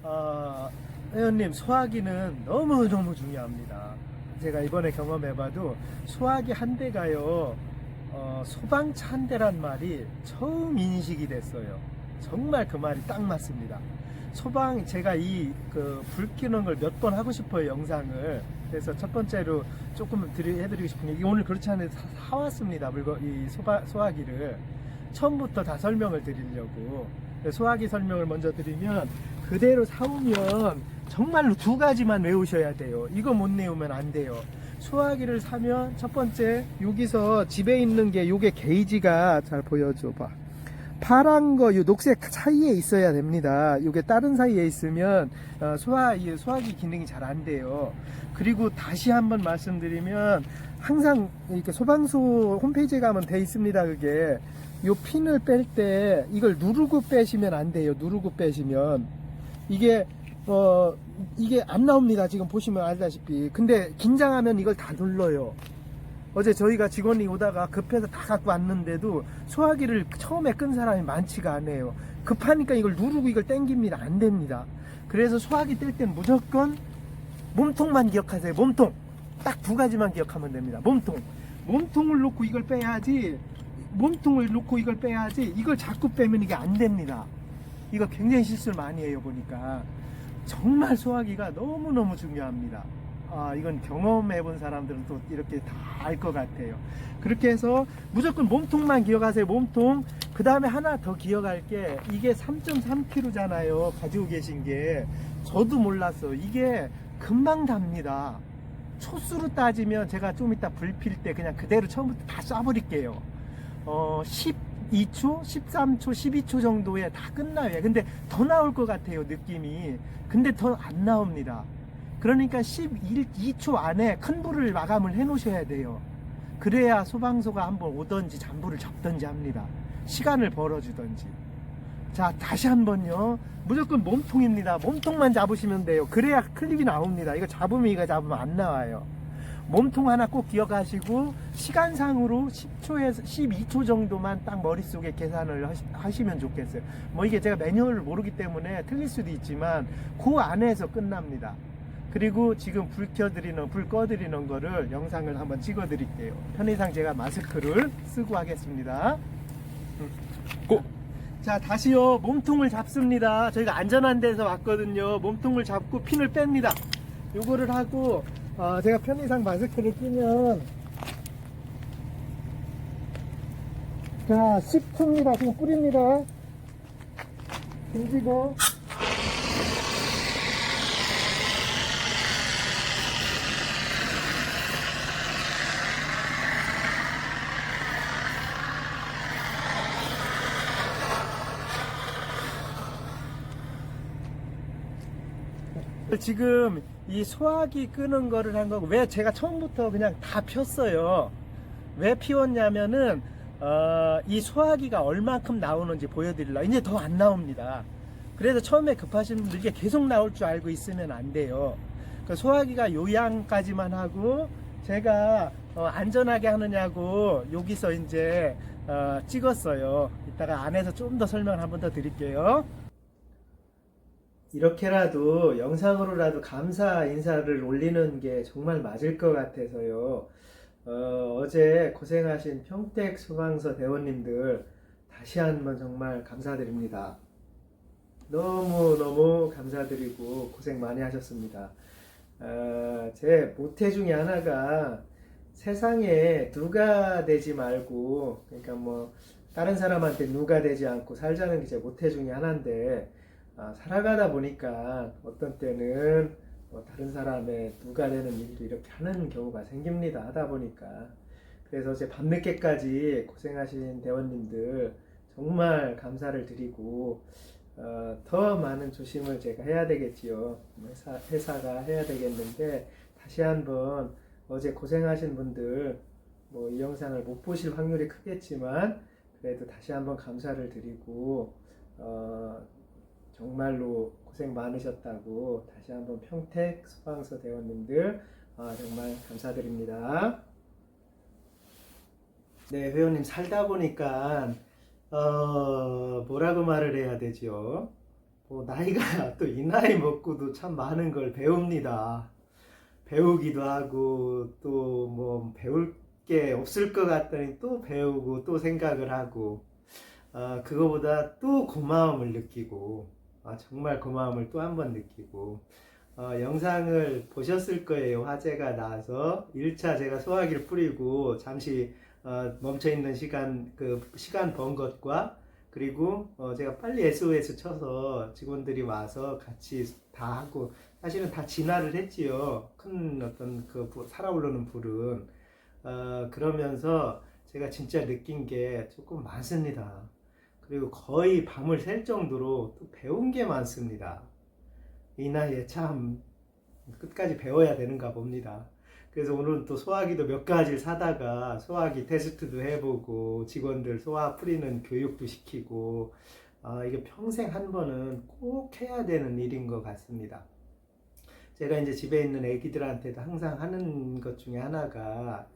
아, 회원님, 소화기는 너무너무 중요합니다. 제가 이번에 경험해봐도 소화기 한 대가요, 소방차 한 대란 말이 처음 인식이 됐어요. 정말 그 말이 딱 맞습니다. 제가 불 켜는 걸 몇 번 하고 싶어요, 영상을. 그래서 첫 번째로 조금 해드리고 싶은 게, 오늘 그렇지 않은데 사왔습니다. 소화기를. 처음부터 다 설명을 드리려고. 소화기 설명을 먼저 드리면, 그대로 사오면 정말로 두 가지만 외우셔야 돼요. 이거 못 외우면 안 돼요. 소화기를 사면 첫 번째, 여기서 집에 있는 게 요게 게이지가, 잘 보여줘 봐. 파란 거, 요 녹색 사이에 있어야 됩니다. 요게 다른 사이에 있으면 소화기 기능이 잘 안 돼요. 그리고 다시 한번 말씀드리면, 항상 이렇게 소방서 홈페이지에 가면 돼 있습니다. 그게 요 핀을 뺄 때 이걸 누르고 빼시면 안 돼요. 누르고 빼시면 이게 안 나옵니다. 지금 보시면 알다시피. 근데 긴장하면 이걸 다 눌러요. 어제 저희가 직원이 오다가 급해서 다 갖고 왔는데도 소화기를 처음에 끈 사람이 많지가 않아요. 급하니까 이걸 누르고 이걸 당깁니다. 안 됩니다. 그래서 소화기 뗄 땐 무조건 몸통만 기억하세요. 몸통. 딱 두 가지만 기억하면 됩니다. 몸통을 놓고 이걸 빼야지. 이걸 자꾸 빼면 이게 안 됩니다. 이거 굉장히 실수를 많이 해요, 보니까. 정말 소화기가 너무너무 중요합니다. 이건 경험해 본 사람들은 또 이렇게 다 알 것 같아요. 그렇게 해서 무조건 몸통만 기억하세요. 몸통. 그 다음에 하나 더 기억할 게, 이게 3.3kg잖아요. 가지고 계신 게. 저도 몰랐어. 이게 금방 답니다. 초수로 따지면 제가 좀 이따 불 필 때 그냥 그대로 처음부터 다 쏴버릴게요. 12초, 13초, 12초 정도에 다 끝나요. 근데 더 나올 것 같아요, 느낌이. 근데 더 안 나옵니다. 그러니까 12초 안에 큰 불을 마감을 해 놓으셔야 돼요. 그래야 소방서가 한번 오던지 잔불을 잡던지 합니다. 시간을 벌어주던지. 자, 다시 한번요. 무조건 몸통입니다. 몸통만 잡으시면 돼요. 그래야 클립이 나옵니다. 이거 잡으면 안 나와요. 몸통 하나 꼭 기억하시고, 시간상으로 10초에서 12초 정도만 딱 머릿속에 계산을 하시면 좋겠어요. 뭐 이게 제가 매뉴얼을 모르기 때문에 틀릴 수도 있지만 그 안에서 끝납니다. 그리고 지금 불 꺼드리는 거를 영상을 한번 찍어 드릴게요. 편의상 제가 마스크를 쓰고 하겠습니다. 고! 자, 다시요. 몸통을 잡습니다. 저희가 안전한 데서 왔거든요. 몸통을 잡고 핀을 뺍니다. 요거를 하고, 제가 편의상 마스크를 끼면, 자, 10초입니다. 지금 뿌립니다. 등지고. 지금 이 소화기 끄는 거를 한 거고, 왜 제가 처음부터 그냥 다 폈어요. 왜 피웠냐면은, 이 소화기가 얼만큼 나오는지 보여드리려고. 이제 더 안 나옵니다. 그래서 처음에 급하신 분들, 이게 계속 나올 줄 알고 있으면 안 돼요. 그 소화기가 요양까지만 하고, 제가 안전하게 하느냐고 여기서 이제 찍었어요. 이따가 안에서 좀 더 설명을 한 번 더 드릴게요. 이렇게라도 영상으로라도 감사 인사를 올리는 게 정말 맞을 것 같아서요. 어제 고생하신 평택 소방서 대원님들 다시 한번 정말 감사드립니다. 너무너무 감사드리고 고생 많이 하셨습니다. 제 모태 중에 하나가, 세상에 누가 되지 말고, 그러니까 뭐 다른 사람한테 누가 되지 않고 살자는 게 제 모태 중에 하나인데, 살아가다 보니까 어떤 때는 다른 사람의 누가 되는 일도 이렇게 하는 경우가 생깁니다. 하다 보니까. 그래서 어제 밤늦게까지 고생하신 대원님들 정말 감사를 드리고, 더 많은 조심을 제가 해야 되겠지요. 회사가 해야 되겠는데, 다시 한번 어제 고생하신 분들, 이 영상을 못 보실 확률이 크겠지만 그래도 다시 한번 감사를 드리고, 정말로 고생 많으셨다고 다시 한번 평택 소방서 대원님들 정말 감사드립니다. 네, 회원님, 살다 보니까 뭐라고 말을 해야 되죠? 나이가 또 이 나이 먹고도 참 많은 걸 배웁니다. 배우기도 하고 또 뭐 배울 게 없을 것 같더니 또 배우고 또 생각을 하고 그거보다 또 고마움을 느끼고 정말 고마움을 또 한 번 느끼고 영상을 보셨을 거예요. 화재가 나서 1차 제가 소화기를 뿌리고 잠시 멈춰있는 시간 번 것과 그리고 제가 빨리 SOS 쳐서 직원들이 와서 같이 다 하고 사실은 다 진화를 했지요. 큰 어떤 살아오르는 불은 그러면서 제가 진짜 느낀 게 조금 많습니다. 그리고 거의 밤을 샐 정도로 또 배운 게 많습니다. 이 나이에 참 끝까지 배워야 되는가 봅니다. 그래서 오늘은 또 소화기도 몇 가지를 사다가 소화기 테스트도 해보고 직원들 소화 뿌리는 교육도 시키고 이게 평생 한 번은 꼭 해야 되는 일인 것 같습니다. 제가 이제 집에 있는 애기들한테도 항상 하는 것 중에 하나가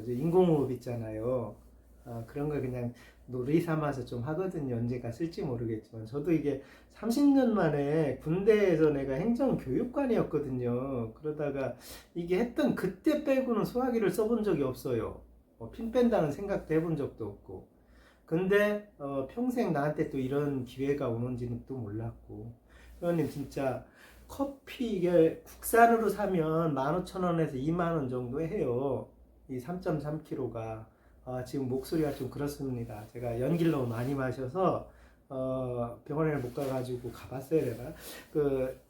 인공호흡 있잖아요. 그런 걸 그냥 놀이 삼아서 좀 하거든요. 언제가 쓸지 모르겠지만 저도 이게 30년 만에 군대에서 내가 행정교육관이었거든요. 그러다가 이게 했던 그때 빼고는 소화기를 써본 적이 없어요. 핀 뺀다는 생각도 해본 적도 없고. 근데 평생 나한테 또 이런 기회가 오는지는 또 몰랐고. 회원님 진짜 커피 이게 국산으로 사면 15,000원에서 2만원 정도 해요. 이 3.3kg가. 지금 목소리가 좀 그렇습니다. 제가 연기를 너무 많이 마셔서 병원에 못 가가지고 가봤어요. 내가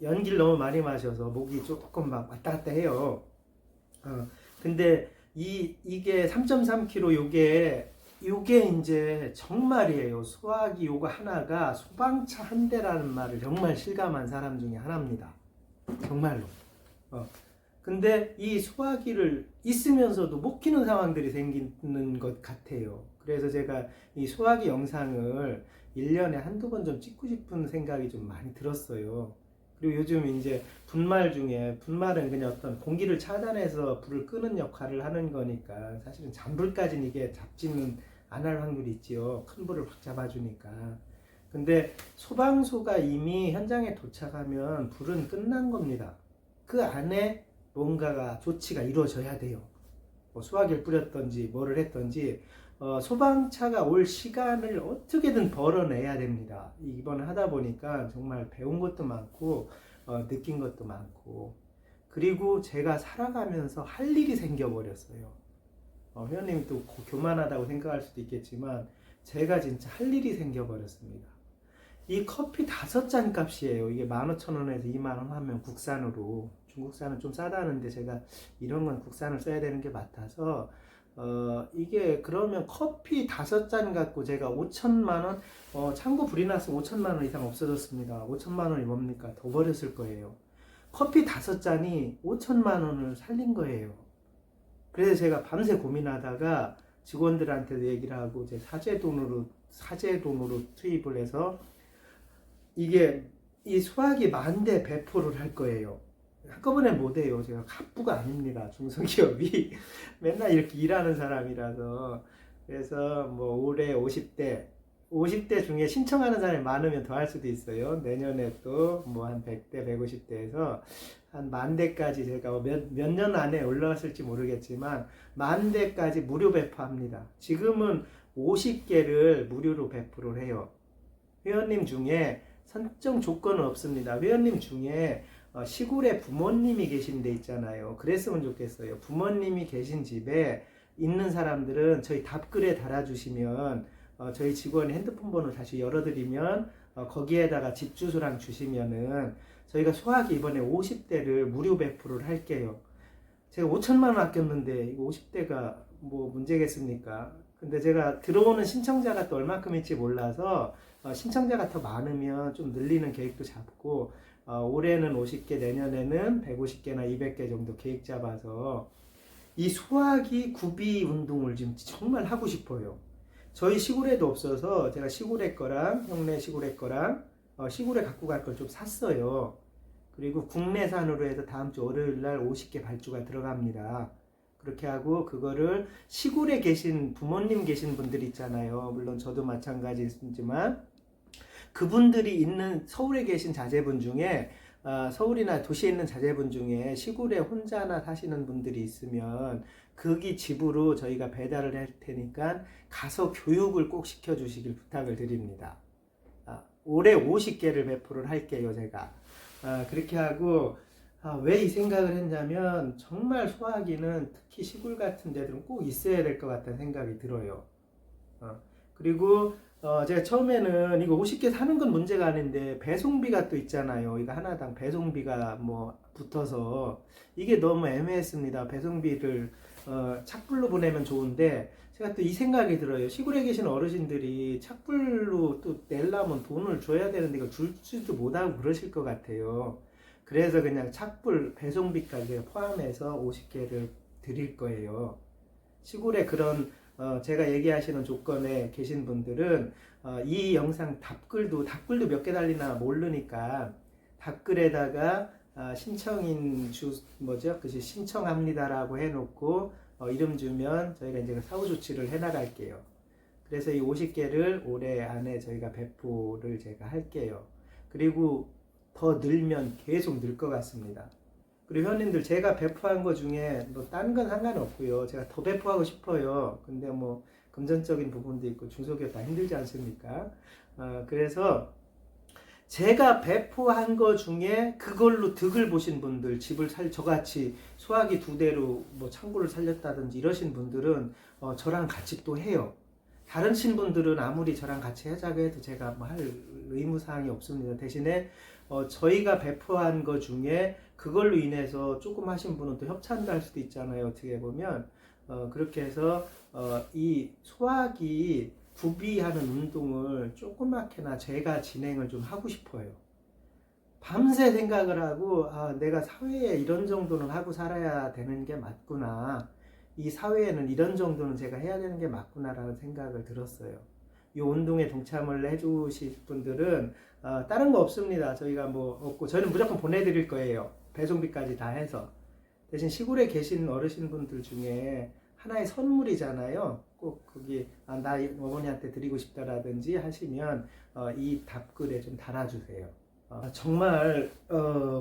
연기를 너무 많이 마셔서 목이 조금 막 왔다 갔다 해요. 근데 이게 3.3kg 요게 이제 정말이에요. 소화기 요거 하나가 소방차 한 대라는 말을 정말 실감한 사람 중에 하나입니다. 정말로. 근데 이 소화기를 있으면서도 못 키는 상황들이 생기는 것 같아요. 그래서 제가 이 소화기 영상을 1년에 한두 번 좀 찍고 싶은 생각이 좀 많이 들었어요. 그리고 요즘 이제 분말은 그냥 어떤 공기를 차단해서 불을 끄는 역할을 하는 거니까 사실은 잔불까지는 이게 잡지는 안 할 확률이 있지요. 큰 불을 확 잡아주니까. 근데 소방서가 이미 현장에 도착하면 불은 끝난 겁니다. 그 안에 뭔가가 조치가 이루어져야 돼요. 소화기를 뿌렸던지 뭐를 했던지 소방차가 올 시간을 어떻게든 벌어내야 됩니다. 이번에 하다 보니까 정말 배운 것도 많고 느낀 것도 많고 그리고 제가 살아가면서 할 일이 생겨버렸어요. 회원님이 또 교만하다고 생각할 수도 있겠지만 제가 진짜 할 일이 생겨버렸습니다. 이 커피 5잔 값이에요. 이게 15,000원에서 2만원 하면 국산으로. 중국산은 좀 싸다는데 제가 이런 건 국산을 써야 되는 게 맞아서 이게 그러면 커피 5잔 갖고 제가 5천만원 창고 불이 났으면 5천만원 이상 없어졌습니다. 5천만원이 뭡니까? 더 버렸을 거예요. 커피 5잔이 5천만원을 살린 거예요. 그래서 제가 밤새 고민하다가 직원들한테도 얘기를 하고 제 사제 돈으로 투입을 해서 이게 이 소화기 10,000대 배포를 할 거예요. 한꺼번에 못해요. 제가 갑부가 아닙니다. 중소기업이 맨날 이렇게 일하는 사람이라서. 그래서 뭐 올해 50대 중에 신청하는 사람이 많으면 더 할 수도 있어요. 내년에 또 뭐 한 100대 150대에서 한 10,000대까지 제가 몇 년 안에 올라갔을지 모르겠지만 10,000대까지 무료 배포합니다. 지금은 50개를 무료로 배포를 해요. 회원님 중에 선정 조건은 없습니다. 회원님 중에 시골에 부모님이 계신 데 있잖아요. 그랬으면 좋겠어요. 부모님이 계신 집에 있는 사람들은 저희 답글에 달아주시면 저희 직원이 핸드폰 번호 다시 열어드리면 거기에다가 집 주소랑 주시면은 저희가 소화기 이번에 50대를 무료 배포를 할게요. 제가 5천만 원 아꼈는데 이거 50대가 뭐 문제겠습니까? 근데 제가 들어오는 신청자가 또 얼마큼일지 몰라서 신청자가 더 많으면 좀 늘리는 계획도 잡고 올해는 50개, 내년에는 150개나 200개 정도 계획 잡아서 이 소화기 구비 운동을 지금 정말 하고 싶어요. 저희 시골에도 없어서 제가 시골에 거랑 형네 시골에 거랑 시골에 갖고 갈 걸 좀 샀어요. 그리고 국내산으로 해서 다음 주 월요일 날 50개 발주가 들어갑니다. 그렇게 하고 그거를 시골에 계신 부모님 계신 분들 있잖아요. 물론 저도 마찬가지지만 그분들이 있는 서울에 계신 자제분 중에 서울이나 도시에 있는 자제분 중에 시골에 혼자나 사시는 분들이 있으면 거기 집으로 저희가 배달을 할 테니까 가서 교육을 꼭 시켜주시길 부탁을 드립니다. 올해 50개를 배포를 할게요, 제가. 그렇게 하고, 왜 이 생각을 했냐면, 정말 소화기는 특히 시골 같은 데들은 꼭 있어야 될 것 같다는 생각이 들어요. 그리고, 제가 처음에는 이거 50개 사는 건 문제가 아닌데, 배송비가 또 있잖아요. 이거 하나당 배송비가 뭐 붙어서, 이게 너무 애매했습니다. 배송비를, 착불로 보내면 좋은데, 제가 또 이 생각이 들어요. 시골에 계신 어르신들이 착불로 또 내려면 돈을 줘야 되는데 이걸 줄지도 못하고 그러실 것 같아요. 그래서 그냥 착불 배송비까지 포함해서 50개를 드릴 거예요. 시골에 그런 제가 얘기하시는 조건에 계신 분들은 이 영상 답글도 몇 개 달리나 모르니까 답글에다가 신청인 그것이 신청합니다라고 해놓고 이름 주면 저희가 이제 사후 조치를 해나갈게요. 그래서 이 50개를 올해 안에 저희가 배포를 제가 할게요. 그리고 더 늘면 계속 늘 것 같습니다. 그리고 회원님들 제가 배포한 거 중에 뭐 딴 건 상관없고요. 제가 더 배포하고 싶어요. 근데 뭐 금전적인 부분도 있고 중소기업 다 힘들지 않습니까? 그래서 제가 배포한 거 중에 그걸로 득을 보신 분들, 집을 저같이 소화기 2대로 뭐 창고를 살렸다든지 이러신 분들은 저랑 같이 또 해요. 다른 신분들은 아무리 저랑 같이 하자고 해도 제가 뭐 할 의무사항이 없습니다. 대신에 저희가 배포한 거 중에 그걸로 인해서 조금 하신 분은 또 협찬도 할 수도 있잖아요. 어떻게 보면 그렇게 해서 이 소화기 구비하는 운동을 조그맣게나 제가 진행을 좀 하고 싶어요. 밤새 생각을 하고 내가 사회에 이런 정도는 하고 살아야 되는 게 맞구나. 이 사회에는 이런 정도는 제가 해야 되는 게 맞구나라는 생각을 들었어요. 이 운동에 동참을 해주실 분들은 다른 거 없습니다. 저희가 뭐 없고 저희는 무조건 보내드릴 거예요. 배송비까지 다 해서. 대신 시골에 계신 어르신분들 중에 하나의 선물이잖아요. 꼭 거기 나 어머니한테 드리고 싶다라든지 하시면 이 답글에 좀 달아주세요. 정말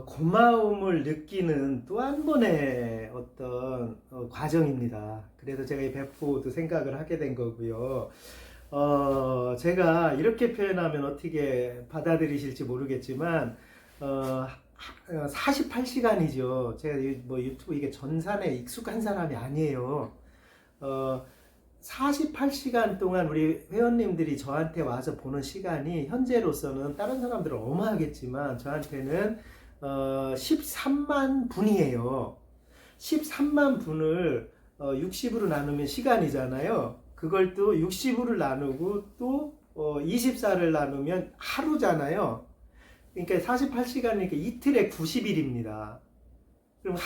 고마움을 느끼는 또 한 번의 어떤 과정입니다. 그래서 제가 이 배포도 생각을 하게 된 거고요. 제가 이렇게 표현하면 어떻게 받아들이실지 모르겠지만 48시간이죠. 제가 뭐 유튜브 이게 전산에 익숙한 사람이 아니에요. 48시간 동안 우리 회원님들이 저한테 와서 보는 시간이 현재로서는 다른 사람들은 어마하겠지만 저한테는 13만 분이에요. 13만 분을 60으로 나누면 시간이잖아요. 그걸 또 60으로 나누고 또 24를 나누면 하루잖아요. 그러니까 48시간이니까 이틀에 90일입니다. 그럼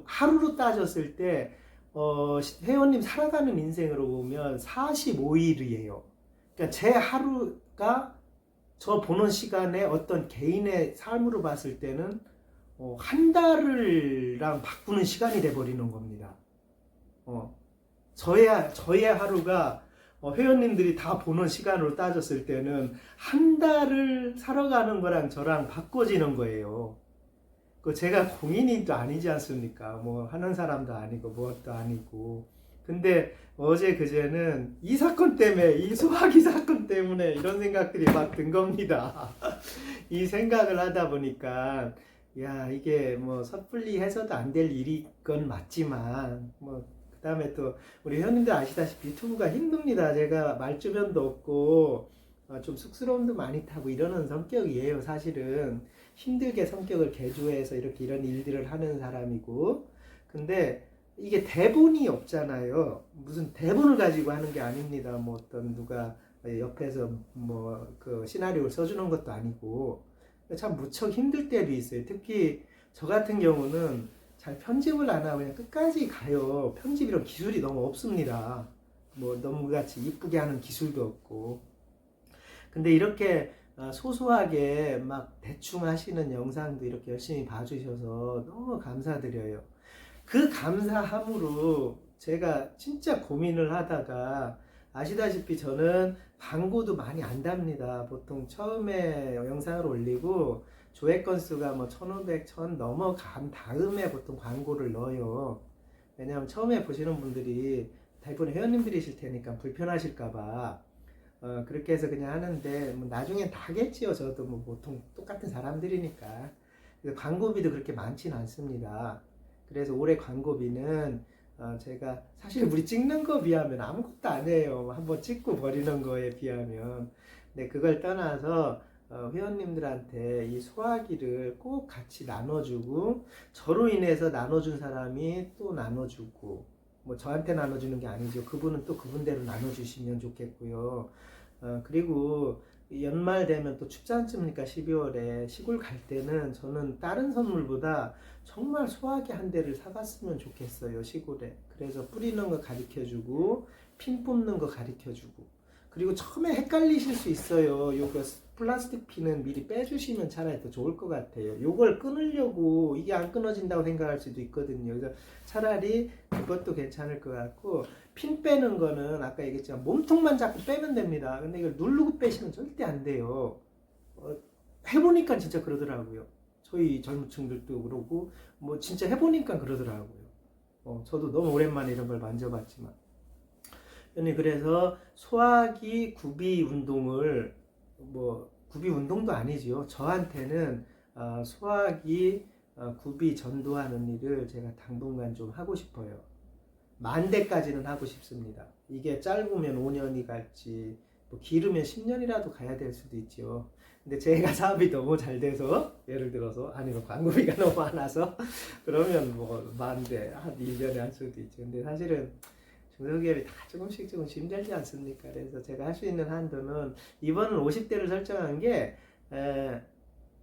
하루로 따졌을 때 회원님 살아가는 인생으로 보면 45일이에요. 그러니까 제 하루가 저 보는 시간에 어떤 개인의 삶으로 봤을 때는 한 달을랑 바꾸는 시간이 돼버리는 겁니다. 저의 하루가 회원님들이 다 보는 시간으로 따졌을 때는 한 달을 살아가는 거랑 저랑 바꿔지는 거예요. 제가 공인도 아니지 않습니까? 뭐 하는 사람도 아니고 무엇도 아니고. 근데 어제 그제는 이 사건 때문에, 이 소화기 사건 때문에 이런 생각들이 막 든 겁니다. 이 생각을 하다 보니까 야, 이게 뭐 섣불리 해서도 안 될 일인 건 맞지만 뭐 그다음에 또 우리 회원님들 아시다시피 유튜브가 힘듭니다. 제가 말주변도 없고 좀 쑥스러움도 많이 타고 이러는 성격이에요. 사실은 힘들게 성격을 개조해서 이렇게 이런 일들을 하는 사람이고, 근데 이게 대본이 없잖아요. 무슨 대본을 가지고 하는 게 아닙니다. 뭐 어떤 누가 옆에서 뭐 그 시나리오를 써주는 것도 아니고 참 무척 힘들 때도 있어요. 특히 저 같은 경우는 잘 편집을 안 하고 그냥 끝까지 가요. 편집 이런 기술이 너무 없습니다. 뭐 너무 같이 이쁘게 하는 기술도 없고. 근데 이렇게 소소하게 막 대충 하시는 영상도 이렇게 열심히 봐주셔서 너무 감사드려요. 그 감사함으로 제가 진짜 고민을 하다가 아시다시피 저는 광고도 많이 안 답니다. 보통 처음에 영상을 올리고 조회 건수가 뭐 1500, 1000 넘어간 다음에 보통 광고를 넣어요. 왜냐하면 처음에 보시는 분들이 대부분 회원님들이실 테니까 불편하실까봐 그렇게 해서 그냥 하는데 뭐 나중엔 다겠지요. 저도 뭐 보통 똑같은 사람들이니까. 그래서 광고비도 그렇게 많지는 않습니다. 그래서 올해 광고비는 제가 사실 우리 찍는 거 비하면 아무것도 아니에요. 한번 찍고 버리는 거에 비하면. 근데 그걸 떠나서 회원님들한테 이 소화기를 꼭 같이 나눠주고 저로 인해서 나눠준 사람이 또 나눠주고 뭐 저한테 나눠주는 게 아니죠. 그분은 또 그분대로 나눠주시면 좋겠고요. 그리고 연말 되면 또 춥지 않습니까? 12월에 시골 갈 때는 저는 다른 선물보다 정말 소화기 한 대를 사갔으면 좋겠어요. 시골에. 그래서 뿌리는 거 가르쳐주고 핀 뽑는 거 가르쳐주고 그리고 처음에 헷갈리실 수 있어요. 요거 플라스틱 핀은 미리 빼주시면 차라리 더 좋을 것 같아요. 요걸 끊으려고 이게 안 끊어진다고 생각할 수도 있거든요. 그래서 차라리 그것도 괜찮을 것 같고 핀 빼는 거는 아까 얘기했지만 몸통만 자꾸 빼면 됩니다. 근데 이걸 누르고 빼시면 절대 안 돼요. 해보니까 진짜 그러더라고요. 저희 젊은 층들도 그러고 뭐 진짜 해보니까 그러더라고요. 저도 너무 오랜만에 이런 걸 만져봤지만 그래서 소화기 구비 운동을 뭐 구비 운동도 아니지요. 저한테는 소화기 구비 전도하는 일을 제가 당분간 좀 하고 싶어요. 10,000대까지는 하고 싶습니다. 이게 짧으면 5년이 갈지 뭐 길으면 10년이라도 가야 될 수도 있죠. 근데 제가 사업이 너무 잘 돼서 예를 들어서 아니면 광고비가 너무 많아서 그러면 뭐 10,000대 한 1년에 할 수도 있죠. 근데 사실은 중소기업이 다 조금씩 힘들지 않습니까? 그래서 제가 할 수 있는 한도는 이번은 50대를 설정한 게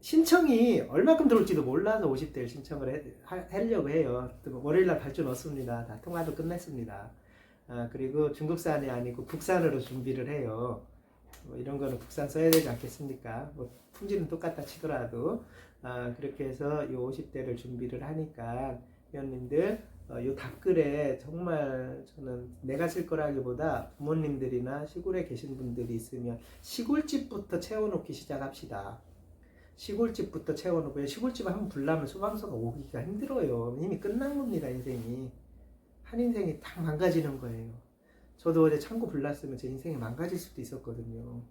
신청이 얼마큼 들어올지도 몰라서 50대를 신청을 하려고 해요. 월요일날 발주 넣습니다. 다 통화도 끝냈습니다. 그리고 중국산이 아니고 국산으로 준비를 해요. 뭐 이런 거는 국산 써야 되지 않겠습니까? 뭐 품질은 똑같다 치더라도 그렇게 해서 이 50대를 준비를 하니까 회원님들 요 답글에 정말 저는 내가 쓸 거라기보다 부모님들이나 시골에 계신 분들이 있으면 시골집부터 채워놓기 시작합시다. 시골집부터 채워놓고 시골집 한번 불나면 소방서가 오기가 힘들어요. 이미 끝난 겁니다. 인생이 한 인생이 딱 망가지는 거예요. 저도 어제 창고 불났으면 제 인생이 망가질 수도 있었거든요.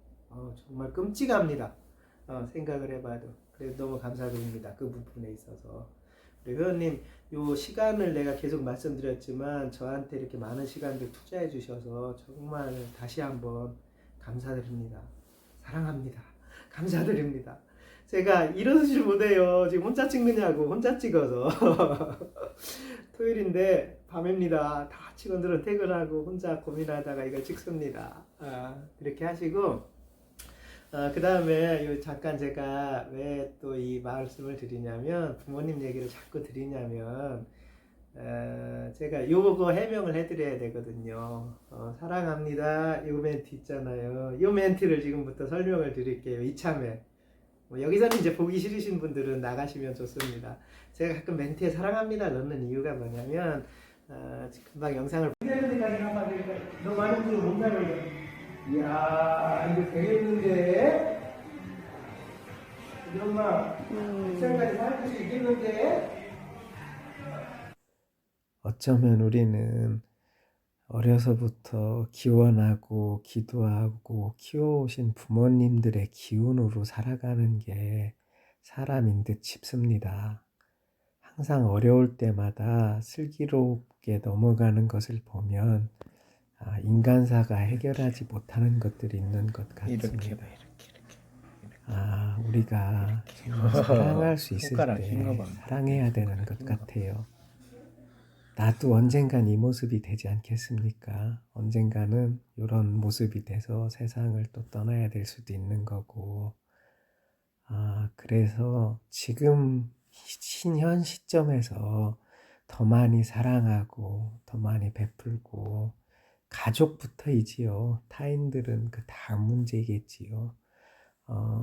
정말 끔찍합니다. 생각을 해봐도. 그래서 너무 감사드립니다. 그 부분에 있어서. 회원님, 요 시간을 내가 계속 말씀드렸지만 저한테 이렇게 많은 시간들 투자해 주셔서 정말 다시 한번 감사드립니다. 사랑합니다. 감사드립니다. 제가 일어서질 못해요. 지금 혼자 찍느냐고 혼자 찍어서 토요일인데 밤입니다. 다 직원들은 퇴근하고 혼자 고민하다가 이걸 찍습니다. 그렇게 하시고 그 다음에 잠깐 제가 왜 또 이 말씀을 드리냐면 부모님 얘기를 자꾸 드리냐면 제가 요거 해명을 해드려야 되거든요. 사랑합니다. 요 멘트 있잖아요. 요 멘트를 지금부터 설명을 드릴게요. 이참에 여기서는 이제 보기 싫으신 분들은 나가시면 좋습니다. 제가 가끔 멘트에 사랑합니다 넣는 이유가 뭐냐면 금방 영상을 너 많은 분을 못 나가요. 이야 이거 되겠는데 우리 엄마 시간까지 살 수 있겠는데. 어쩌면 우리는 어려서부터 기원하고 기도하고 키워오신 부모님들의 기운으로 살아가는 게 사람인 듯 싶습니다. 항상 어려울 때마다 슬기롭게 넘어가는 것을 보면 인간사가 해결하지 못하는 것들이 있는 것 같습니다. 우리가 정말 사랑할 수 있을 때 사랑해야 되는 것 같아요. 나도 언젠간 이 모습이 되지 않겠습니까? 언젠가는 이런 모습이 돼서 세상을 또 떠나야 될 수도 있는 거고 그래서 지금 현 시점에서 더 많이 사랑하고 더 많이 베풀고 가족부터이지요. 타인들은 그 다음 문제겠지요.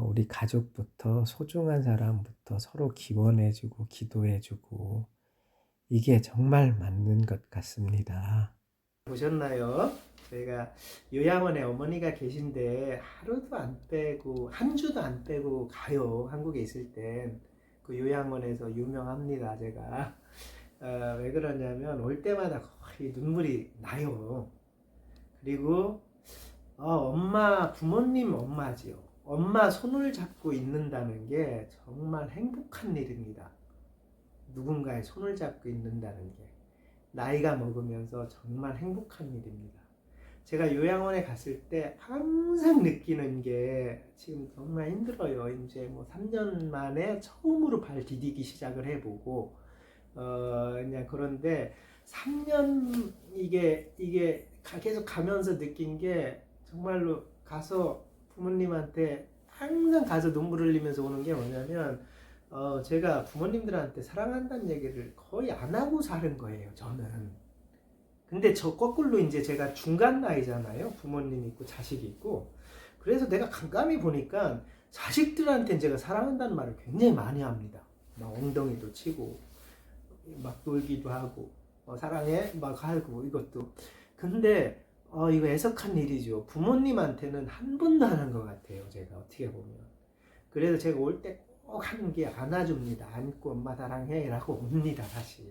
우리 가족부터 소중한 사람부터 서로 기원해주고 기도해주고 이게 정말 맞는 것 같습니다. 보셨나요? 저희가 요양원에 어머니가 계신데 하루도 안 빼고 한 주도 안 빼고 가요. 한국에 있을 땐 그 요양원에서 유명합니다. 제가 왜 그러냐면 올 때마다 거의 눈물이 나요. 그리고 엄마 부모님 엄마지요. 엄마 손을 잡고 있는다는 게 정말 행복한 일입니다. 누군가의 손을 잡고 있는다는 게 나이가 먹으면서 정말 행복한 일입니다. 제가 요양원에 갔을 때 항상 느끼는 게 지금 정말 힘들어요. 이제 뭐 3년 만에 처음으로 발 디디기 시작을 해보고 그냥 그런데 3년 이게 계속 가면서 느낀 게 정말로 가서 부모님한테 항상 가서 눈물 흘리면서 오는 게 뭐냐면 제가 부모님들한테 사랑한다는 얘기를 거의 안 하고 사는 거예요, 저는. 근데 저 거꾸로 이제 제가 중간 나이잖아요. 부모님 있고 자식 있고. 그래서 내가 깜깜이 보니까 자식들한테 제가 사랑한다는 말을 굉장히 많이 합니다. 막 엉덩이도 치고 막 놀기도 하고 사랑해 막 하고 이것도. 근데 이거 애석한 일이죠. 부모님한테는 한 번도 안 한 것 같아요. 제가 어떻게 보면. 그래서 제가 올 때 꼭 하는 게 안아줍니다. 안고 엄마 사랑해 라고 옵니다. 사실.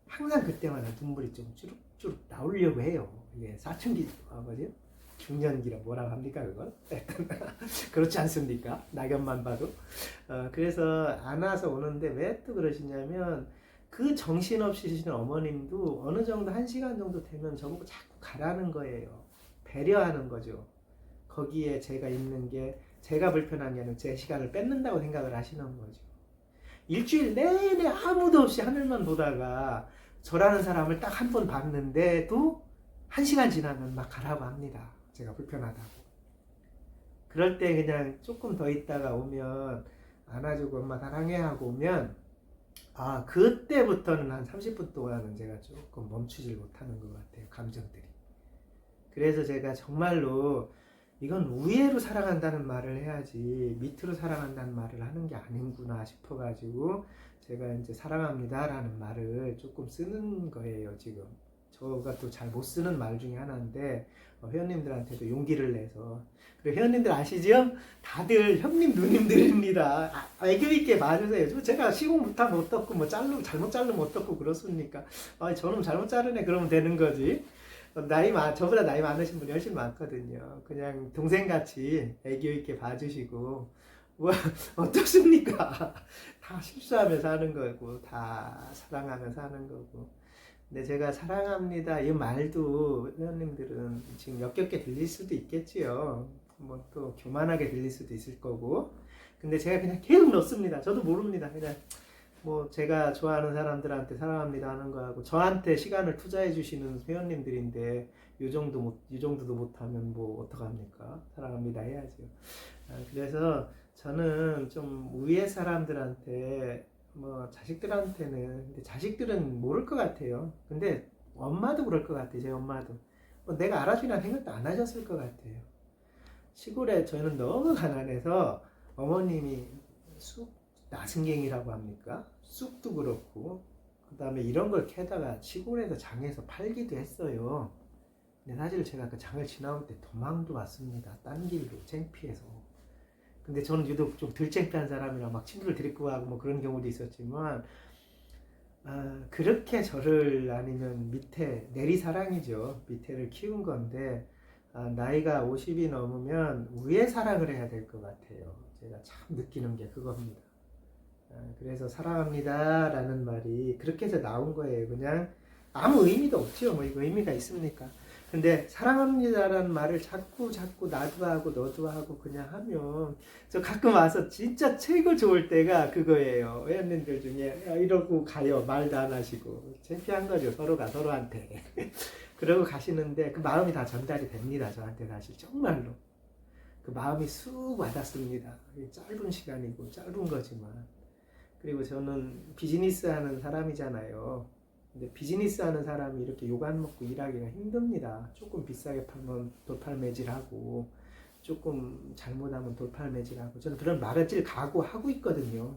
항상 그때마다 눈물이 좀 주룩주룩 나오려고 해요. 이게 사춘기 뭐지? 중년기라 뭐라고 합니까 그걸? 그렇지 않습니까? 낙엽만 봐도. 그래서 안아서 오는데 왜 또 그러시냐면 그 정신없이 계시는 어머님도 어느 정도 1시간 정도 되면 저보고 자꾸 가라는 거예요. 배려하는 거죠. 거기에 제가 있는 게 제가 불편한 게 아니라 제 시간을 뺏는다고 생각을 하시는 거죠. 일주일 내내 아무도 없이 하늘만 보다가 저라는 사람을 딱 한 번 봤는데도 1시간 지나면 막 가라고 합니다. 제가 불편하다고. 그럴 때 그냥 조금 더 있다가 오면 안아주고 엄마 사랑해 하고 오면 그때부터는 한 30분 동안은 제가 조금 멈추질 못하는 것 같아요. 감정들이. 그래서 제가 정말로 이건 우애로 사랑한다는 말을 해야지 밑으로 사랑한다는 말을 하는 게 아닌구나 싶어가지고 제가 이제 사랑합니다라는 말을 조금 쓰는 거예요. 지금 저가 또 잘 못 쓰는 말 중에 하나인데 회원님들한테도 용기를 내서. 그리고 회원님들 아시죠? 다들 형님 누님들입니다. 애교 있게 봐주세요. 제가 시공 못하면 어떻고 뭐 잘못 자르면 어떻고 그렇습니까? 저놈 잘못 자르네 그러면 되는 거지. 저보다 나이 많으신 분이 훨씬 많거든요. 그냥 동생같이 애교 있게 봐주시고, 뭐, 어떻습니까? 다 실수하면서 하는 거고, 다 사랑하면서 하는 거고. 근데 제가 사랑합니다. 이 말도 회원님들은 지금 역겹게 들릴 수도 있겠지요. 뭐 또 교만하게 들릴 수도 있을 거고. 근데 제가 그냥 계속 넣습니다. 저도 모릅니다. 그냥. 뭐 제가 좋아하는 사람들한테 사랑합니다 하는 거하고 저한테 시간을 투자해 주시는 회원님들인데 이 정도도 못하면 뭐 어떡합니까? 사랑합니다 해야죠. 그래서 저는 좀 위에 사람들한테 뭐 자식들한테는 근데 자식들은 모를 것 같아요. 근데 엄마도 그럴 것 같아요. 제 엄마도 내가 알아주리라 생각도 안 하셨을 것 같아요. 시골에 저희는 너무 가난해서 어머님이 나승갱이라고 합니까? 쑥도 그렇고 그 다음에 이런 걸 캐다가 시골에서 장에서 팔기도 했어요. 근데 사실 제가 그 장을 지나올 때 도망도 왔습니다. 딴 길로 창피해서. 근데 저는 유독 좀 덜 창피한 사람이라 막 친구를 데리고 가고 뭐 그런 경우도 있었지만 그렇게 저를 아니면 밑에 내리사랑이죠. 밑에를 키운 건데 나이가 50이 넘으면 위에 사랑을 해야 될 것 같아요. 제가 참 느끼는 게 그겁니다. 그래서 사랑합니다 라는 말이 그렇게 해서 나온 거예요. 그냥 아무 의미도 없죠. 뭐 이거 의미가 있습니까? 근데 사랑합니다 라는 말을 자꾸 나도 하고 너도 하고 그냥 하면 저 가끔 와서 진짜 최고 좋을 때가 그거예요. 회원님들 중에 이러고 가요. 말도 안 하시고 창피한 거죠. 서로가 서로한테. 그러고 가시는데 그 마음이 다 전달이 됩니다. 저한테 사실 정말로 그 마음이 쑥 와닿습니다. 짧은 시간이고 짧은 거지만. 그리고 저는 비즈니스 하는 사람이잖아요. 근데 비즈니스 하는 사람이 이렇게 욕 안 먹고 일하기가 힘듭니다. 조금 비싸게 팔면 돌팔매질하고 조금 잘못하면 돌팔매질하고 저는 그런 맞을 각오하고 있거든요.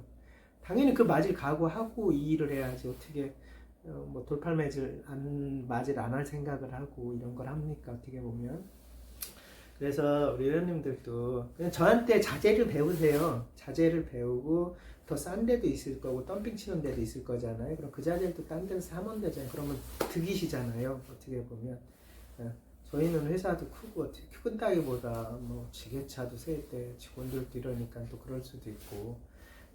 당연히 그 맞을 각오하고 이 일을 해야지 어떻게 뭐 돌팔매질 맞을 안 할 생각을 하고 이런 걸 합니까? 어떻게 보면. 그래서 우리 회원님들도 그냥 저한테 자재를 배우세요. 자재를 배우고 더 싼 데도 있을 거고 덤핑 치는 데도 있을 거잖아요. 그럼 그 자재를 또 딴 데서 사면 되잖아요. 그러면 득이시잖아요. 어떻게 보면. 저희는 회사도 크고 큰다기보다 뭐 지게차도 세대 직원들도 이러니까 또 그럴 수도 있고.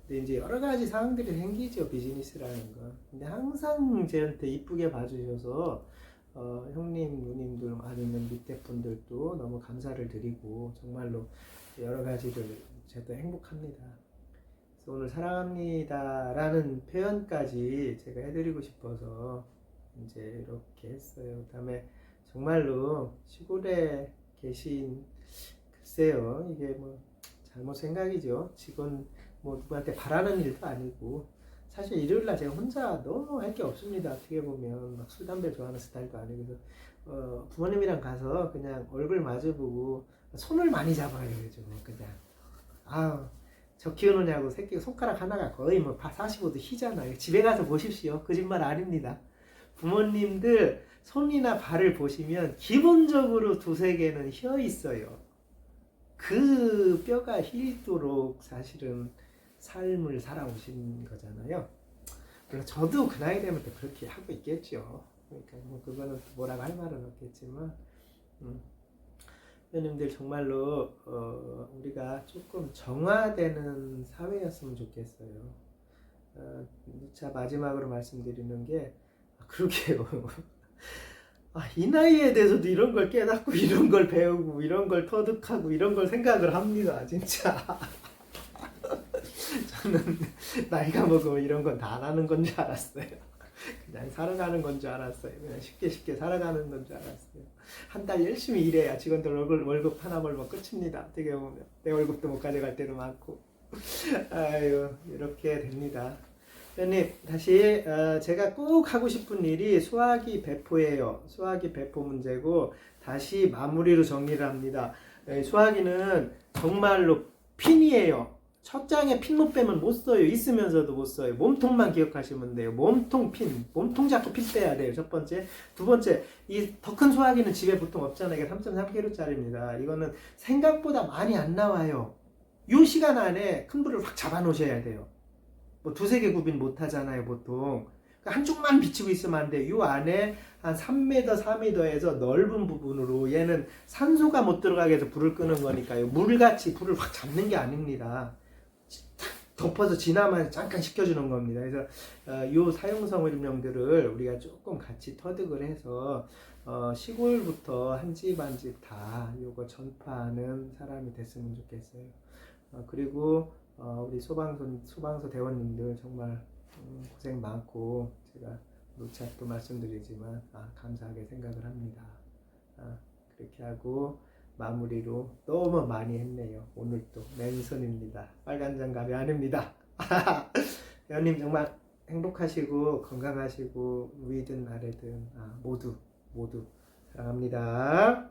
근데 이제 여러 가지 상황들이 생기죠. 비즈니스라는 거. 근데 항상 저한테 이쁘게 봐주셔서 형님, 누님들 아니면 밑에 분들도 너무 감사를 드리고 정말로 여러 가지를 제가 행복합니다. 그래서 오늘 사랑합니다라는 표현까지 제가 해드리고 싶어서 이제 이렇게 했어요. 그다음에 정말로 시골에 계신 글쎄요, 이게 뭐 잘못 생각이죠. 직원 뭐 누구한테 바라는 일도 아니고 사실 일요일날 제가 혼자 너무 할 게 없습니다. 어떻게 보면 막 술 담배 좋아하는 스타일도 아니고 그래서 부모님이랑 가서 그냥 얼굴 마주보고 손을 많이 잡아요. 요즘 그냥 저 키우느냐고 새끼 손가락 하나가 거의 뭐 45도 휘잖아요. 집에 가서 보십시오. 거짓말 아닙니다. 부모님들 손이나 발을 보시면 기본적으로 두세 개는 휘어 있어요. 그 뼈가 휘도록 사실은 삶을 살아오신 거잖아요. 그래서 저도 그 나이 되면 또 그렇게 하고 있겠죠. 그러니까 뭐 그거는 또 뭐라고 할 말은 없겠지만, 회원님들 정말로 우리가 조금 정화되는 사회였으면 좋겠어요. 자 마지막으로 말씀드리는 게 그러게요. 이 나이에 대해서도 이런 걸 깨닫고 이런 걸 배우고 이런 걸 터득하고 이런 걸 생각을 합니다. 진짜. 저는 나이가 먹으면 이런 건 다 안 하는 건 줄 알았어요. 그냥 살아가는 건 줄 알았어요. 그냥 쉽게 살아가는 건 줄 알았어요. 한 달 열심히 일해야 직원들 월급 하나 벌면 끝입니다. 어떻게 보면 내 월급도 못 가져갈 때도 많고. 아유 이렇게 됩니다. 회원님 다시 제가 꼭 하고 싶은 일이 수화기 배포예요. 수화기 배포 문제고 다시 마무리로 정리를 합니다. 수화기는 정말로 핀이에요. 첫 장에 핀 못 빼면 못 써요. 있으면서도 못 써요. 몸통만 기억하시면 돼요. 몸통 핀, 몸통 잡고 핀 빼야 돼요. 첫 번째. 두 번째, 이 더 큰 수화기는 집에 보통 없잖아요. 이게 3.3kg짜리입니다. 이거는 생각보다 많이 안 나와요. 이 시간 안에 큰 불을 확 잡아 놓으셔야 돼요. 뭐 두세 개 구빈 못 하잖아요, 보통. 한쪽만 비치고 있으면 안 돼. 이 안에 한 3m, 4m에서 넓은 부분으로 얘는 산소가 못 들어가게 해서 불을 끄는 거니까요. 물같이 불을 확 잡는 게 아닙니다. 탁 덮어서 진화만 잠깐 시켜주는 겁니다. 그래서 이 사용성 설명들을 우리가 조금 같이 터득을 해서 시골부터 한 집 한 집 다 이거 전파하는 사람이 됐으면 좋겠어요. 그리고 우리 소방서 대원님들 정말 고생 많고 제가 누차 또 말씀드리지만 감사하게 생각을 합니다. 그렇게 하고 마무리로 너무 많이 했네요. 오늘 또 맨손입니다. 빨간 장갑이 아닙니다. 회원님 정말 행복하시고 건강하시고 위든 아래든 모두 사랑합니다.